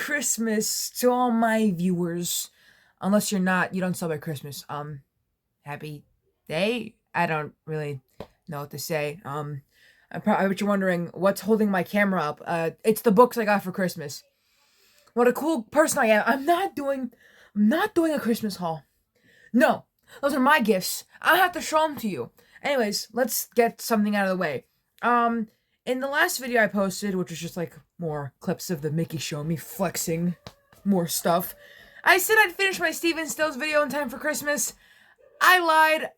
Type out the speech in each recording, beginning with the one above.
Christmas to all my viewers. Unless you're not, you don't celebrate Christmas. Happy day. I don't really know what to say. I bet you're wondering what's holding my camera up. It's the books I got for Christmas. What a cool person I am. I'm not doing a Christmas haul. No, those are my gifts. I have to show them to you. Anyways, let's get something out of the way. In the last video I posted, which was just like more clips of the Mickey show, me flexing more stuff, I said I'd finish my Steven Stills video in time for Christmas. I lied.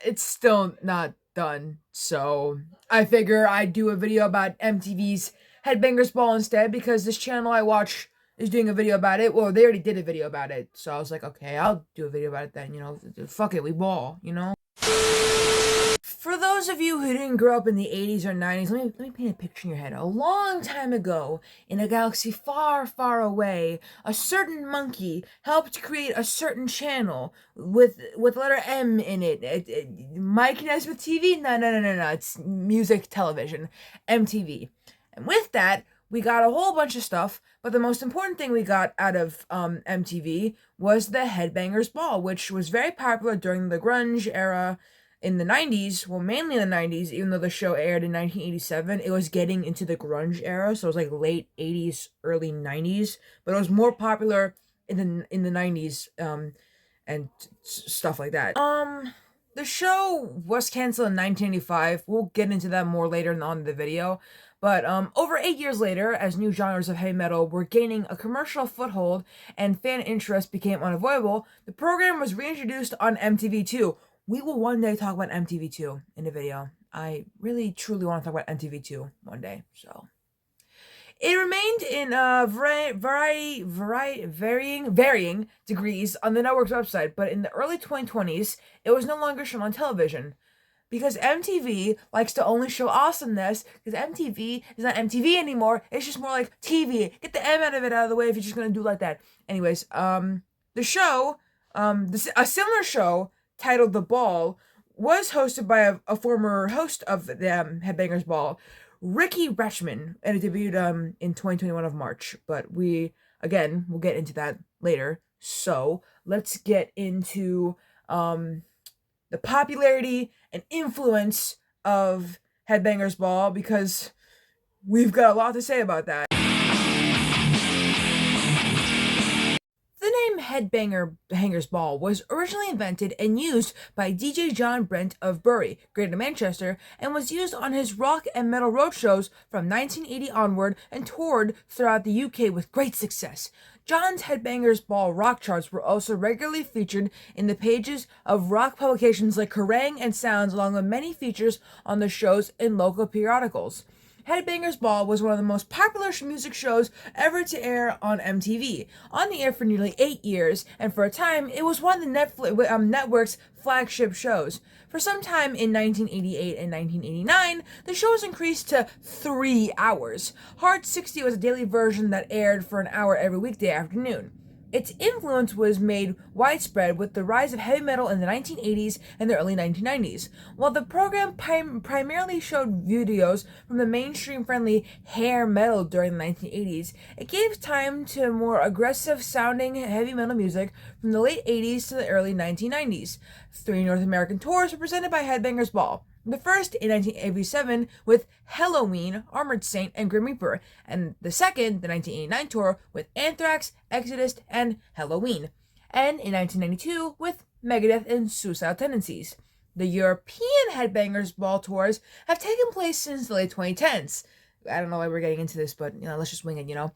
It's still not done, so I figure I'd do a video about MTV's Headbangers Ball instead, because this channel I watch is doing a video about it. Well, they already did a video about it, so I was like, okay, I'll do a video about it then, fuck it, we ball, For those of you who didn't grow up in the 80s or 90s, let me paint a picture in your head. A long time ago, in a galaxy far, far away, a certain monkey helped create a certain channel with letter M in it. Mike Nesmith TV? No. It's music television. MTV. And with that, we got a whole bunch of stuff, but the most important thing we got out of MTV was the Headbangers Ball, which was very popular during the grunge era in the 90s. Well, mainly in the 90s, even though the show aired in 1987, it was getting into the grunge era, so it was like late 80s, early 90s, but it was more popular in the 90s, and stuff like that. The show was canceled in 1985. We'll get into that more later on in the video. But over 8 years later, as new genres of heavy metal were gaining a commercial foothold and fan interest became unavoidable, the program was reintroduced on MTV2. We will one day talk about MTV2 in a video. I really, truly want to talk about MTV2 one day, so. It remained in varying degrees on the network's website, but in the early 2020s, it was no longer shown on television. Because MTV likes to only show awesomeness, because MTV is not MTV anymore, it's just more like TV. Get the M out of the way if you're just gonna do like that. Anyways, the show, a similar show titled The Ball, was hosted by a former host of the Headbangers Ball, Ricky Rechman, and it debuted in 2021 of March. But we'll get into that later. So let's get into the popularity and influence of Headbangers Ball, because we've got a lot to say about that. The name Headbangers Ball was originally invented and used by DJ John Brent of Bury, Greater Manchester, and was used on his rock and metal roadshows from 1980 onward and toured throughout the UK with great success. John's Headbangers Ball rock charts were also regularly featured in the pages of rock publications like Kerrang and Sounds, along with many features on the shows in local periodicals. Headbangers Ball was one of the most popular music shows ever to air on MTV, on the air for nearly 8 years, and for a time, it was one of the network's flagship shows. For some time in 1988 and 1989, the show was increased to 3 hours. Hard 60 was a daily version that aired for an hour every weekday afternoon. Its influence was made widespread with the rise of heavy metal in the 1980s and the early 1990s. While the program primarily showed videos from the mainstream-friendly hair metal during the 1980s, it gave time to more aggressive-sounding heavy metal music from the late 80s to the early 1990s. 3 North American tours were presented by Headbangers Ball. The first in 1987 with Halloween, Armored Saint, and Grim Reaper, and the second, the 1989 tour, with Anthrax, Exodus, and Halloween, and in 1992 with Megadeth and Suicidal Tendencies. The European Headbangers Ball tours have taken place since the late 2010s. I don't know why we're getting into this, but, let's just wing it,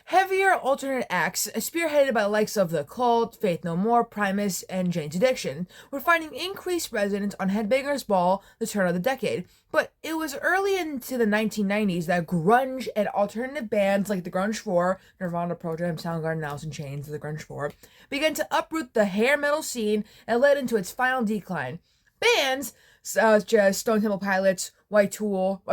Heavier alternate acts, spearheaded by the likes of The Cult, Faith No More, Primus, and Jane's Addiction, were finding increased resonance on Headbangers Ball the turn of the decade. But it was early into the 1990s that grunge and alternative bands like the Grunge Four, Nirvana, Pearl Jam, Soundgarden, Alice in Chains, the Grunge Four, began to uproot the hair metal scene and led into its final decline. Bands such as Stone Temple Pilots, White Zombie,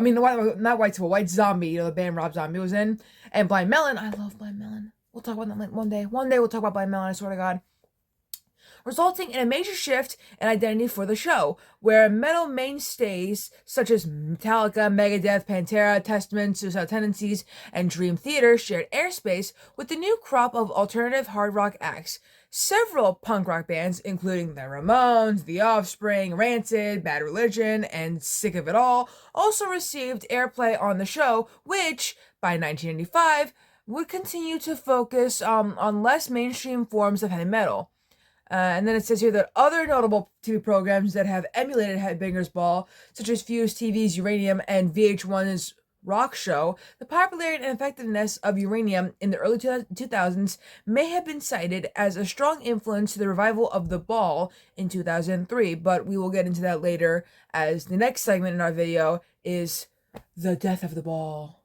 the band Rob Zombie was in, and Blind Melon. I love Blind Melon. We'll talk about that one day. One day we'll talk about Blind Melon, I swear to God. resulting in a major shift in identity for the show, where metal mainstays such as Metallica, Megadeth, Pantera, Testament, Suicidal Tendencies, and Dream Theater shared airspace with the new crop of alternative hard rock acts. Several punk rock bands, including the Ramones, The Offspring, Rancid, Bad Religion, and Sick of It All, also received airplay on the show, which, by 1995, would continue to focus on less mainstream forms of heavy metal. And then it says here that other notable TV programs that have emulated Headbangers Ball, such as Fuse TV's Uranium and VH1's Rock Show, the popularity and effectiveness of Uranium in the early 2000s may have been cited as a strong influence to the revival of the Ball in 2003, but we will get into that later, as the next segment in our video is the death of the Ball.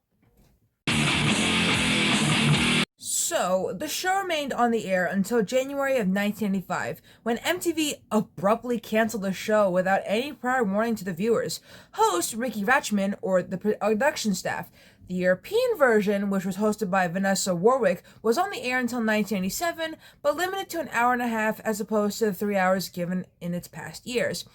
So, the show remained on the air until January of 1995, when MTV abruptly canceled the show without any prior warning to the viewers. Host Ricky Rachman, or the production staff. The European version, which was hosted by Vanessa Warwick, was on the air until 1997, but limited to an hour and a half as opposed to the 3 hours given in its past years.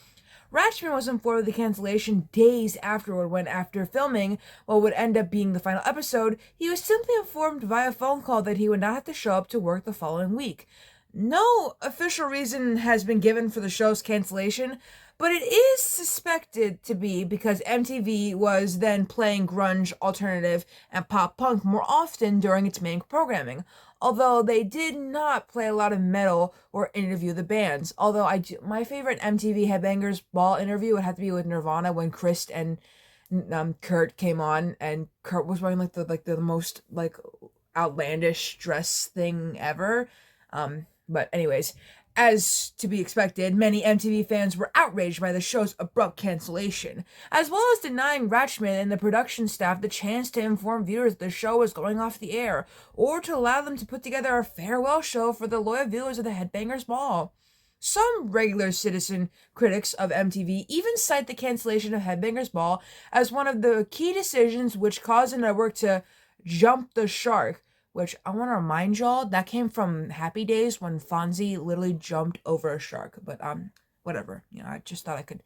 Rachman was informed of the cancellation days afterward when, after filming what would end up being the final episode, he was simply informed via phone call that he would not have to show up to work the following week. No official reason has been given for the show's cancellation, but it is suspected to be because MTV was then playing grunge, alternative, and pop punk more often during its main programming, although they did not play a lot of metal or interview the bands. Although my favorite MTV Headbangers Ball interview would have to be with Nirvana when Chris and Kurt came on, and Kurt was wearing the most outlandish dress thing ever. But anyways, as to be expected, many MTV fans were outraged by the show's abrupt cancellation, as well as denying Rachman and the production staff the chance to inform viewers the show was going off the air, or to allow them to put together a farewell show for the loyal viewers of the Headbangers Ball. Some regular citizen critics of MTV even cite the cancellation of Headbangers Ball as one of the key decisions which caused the network to jump the shark, which I want to remind y'all, that came from Happy Days when Fonzie literally jumped over a shark. But, whatever. I just thought I could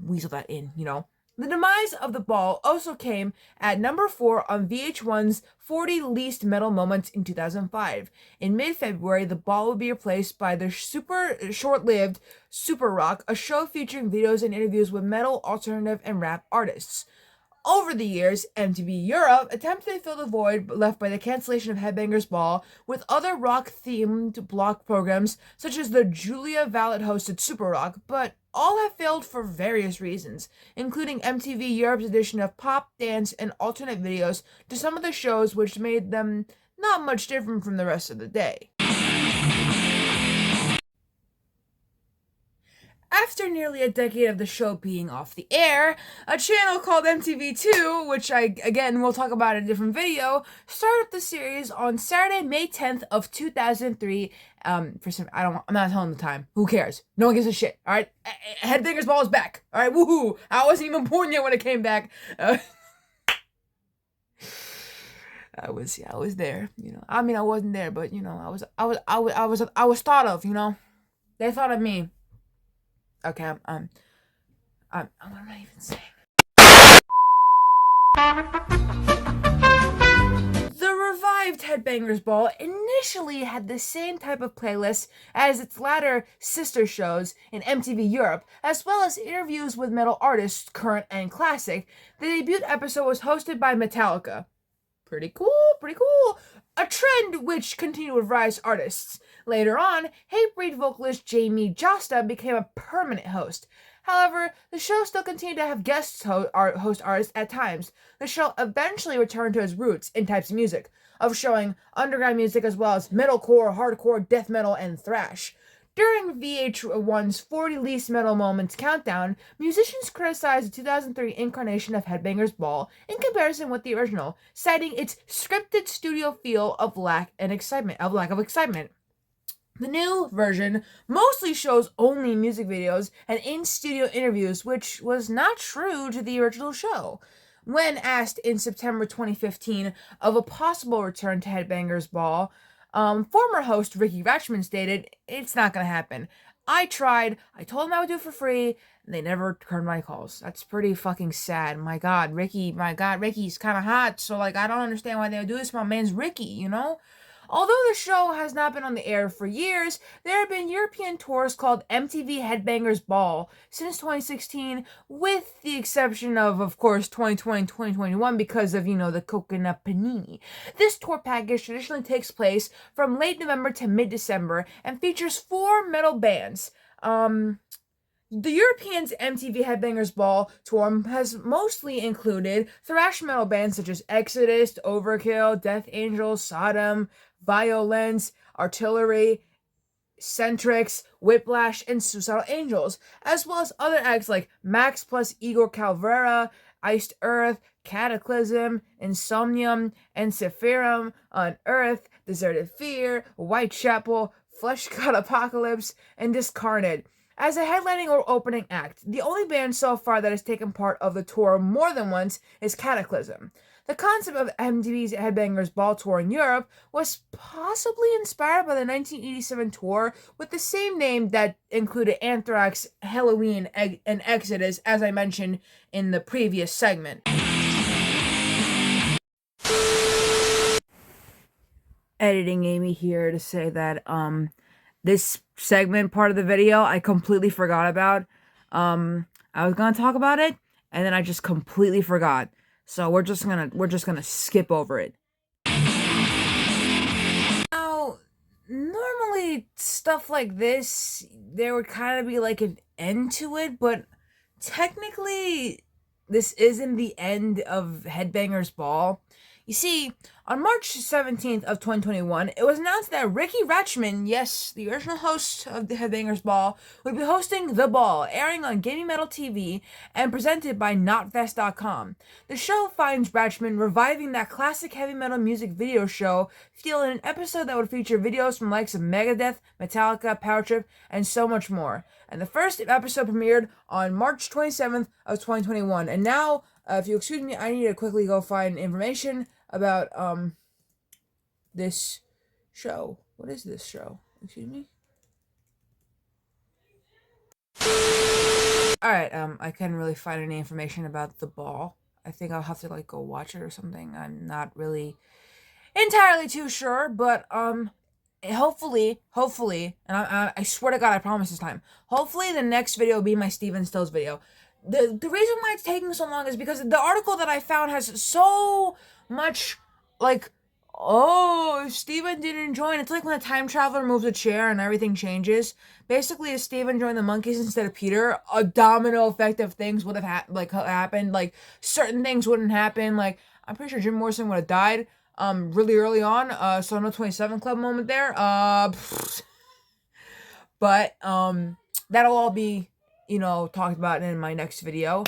weasel that in, The demise of the Ball also came at number 4 on VH1's 40 Least Metal Moments in 2005. In mid-February, the Ball would be replaced by the super short-lived Super Rock, a show featuring videos and interviews with metal, alternative, and rap artists. Over the years, MTV Europe attempted to fill the void left by the cancellation of Headbangers Ball with other rock-themed block programs, such as the Julia Vallet-hosted Super Rock, but all have failed for various reasons, including MTV Europe's addition of pop, dance, and alternate videos to some of the shows, which made them not much different from the rest of the day. After nearly a decade of the show being off the air, a channel called MTV2, which we'll talk about in a different video, started the series on Saturday, May 10th of 2003. I'm not telling the time. Who cares? No one gives a shit. All right, Headbangers Ball is back. All right, woohoo! I wasn't even born yet when it came back. I was there. I wasn't there, but I was thought of. They thought of me. Okay, what am I even saying? The revived Headbangers Ball initially had the same type of playlist as its latter sister shows in MTV Europe, as well as interviews with metal artists, current and classic. The debut episode was hosted by Metallica. Pretty cool. A trend which continued with various artists. Later on, Hatebreed vocalist Jamie Josta became a permanent host. However, the show still continued to have guest host artists at times. The show eventually returned to its roots in types of music, of showing underground music as well as metalcore, hardcore, death metal, and thrash. During VH1's 40 Least Metal Moments countdown, musicians criticized the 2003 incarnation of Headbangers Ball in comparison with the original, citing its scripted studio feel of lack of excitement. The new version mostly shows only music videos and in-studio interviews, which was not true to the original show. When asked in September 2015 of a possible return to Headbangers Ball, former host Ricky Rachman stated, "It's not going to happen. I tried. I told them I would do it for free. And they never returned my calls. That's pretty fucking sad. My God, Ricky's kind of hot. So, like, I don't understand why they would do this. My man's Ricky, you know? Although the show has not been on the air for years, there have been European tours called MTV Headbangers Ball since 2016, with the exception of course, 2020 and 2021 because of, the coconut panini. This tour package traditionally takes place from late November to mid-December and features 4 metal bands. The Europeans' MTV Headbangers Ball tour has mostly included thrash metal bands such as Exodus, Overkill, Death Angel, Sodom, Violence, Artillery, Centrix, Whiplash, and Suicidal Angels, as well as other acts like Max plus Igor Calvera, Iced Earth, Cataclysm, Insomnium, and Sephirum, Unearthed, Deserted Fear, Whitechapel, Flesh God Apocalypse, and Discarnate. As a headlining or opening act, the only band so far that has taken part of the tour more than once is Cataclysm. The concept of MTV's Headbangers Ball tour in Europe was possibly inspired by the 1987 tour with the same name that included Anthrax, Halloween, and Exodus, as I mentioned in the previous segment. Editing Amy here to say that this segment part of the video I completely forgot about. I was gonna talk about it and then I just completely forgot. So we're just gonna skip over it. Now, normally stuff like this, there would kind of be like an end to it, but technically this isn't the end of Headbangers Ball. You see, on March 17th of 2021, it was announced that Ricky Rachman, yes, the original host of the Headbangers Ball, would be hosting The Ball, airing on Gaming Metal TV and presented by NotFest.com. The show finds Rachman reviving that classic heavy metal music video show, featuring an episode that would feature videos from the likes of Megadeth, Metallica, Power Trip, and so much more. And the first episode premiered on March 27th of 2021. And now, if you excuse me, I need to quickly go find information about this show. What is this show? Excuse me. Alright, I couldn't really find any information about The Ball. I think I'll have to like go watch it or something. I'm not really entirely too sure, but hopefully, and I swear to God, I promise this time, hopefully the next video will be my Steven Stills video. The reason why it's taking so long is because the article that I found has so much, like, oh, if Steven didn't join, it's like when a time traveler moves a chair and everything changes. Basically, if Steven joined the Monkees instead of Peter, a domino effect of things would have happened. Like, certain things wouldn't happen. Like, I'm pretty sure Jim Morrison would have died really early on. So no 27 Club moment there. But that'll all be, talked about in my next video.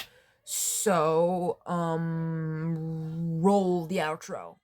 So roll the outro.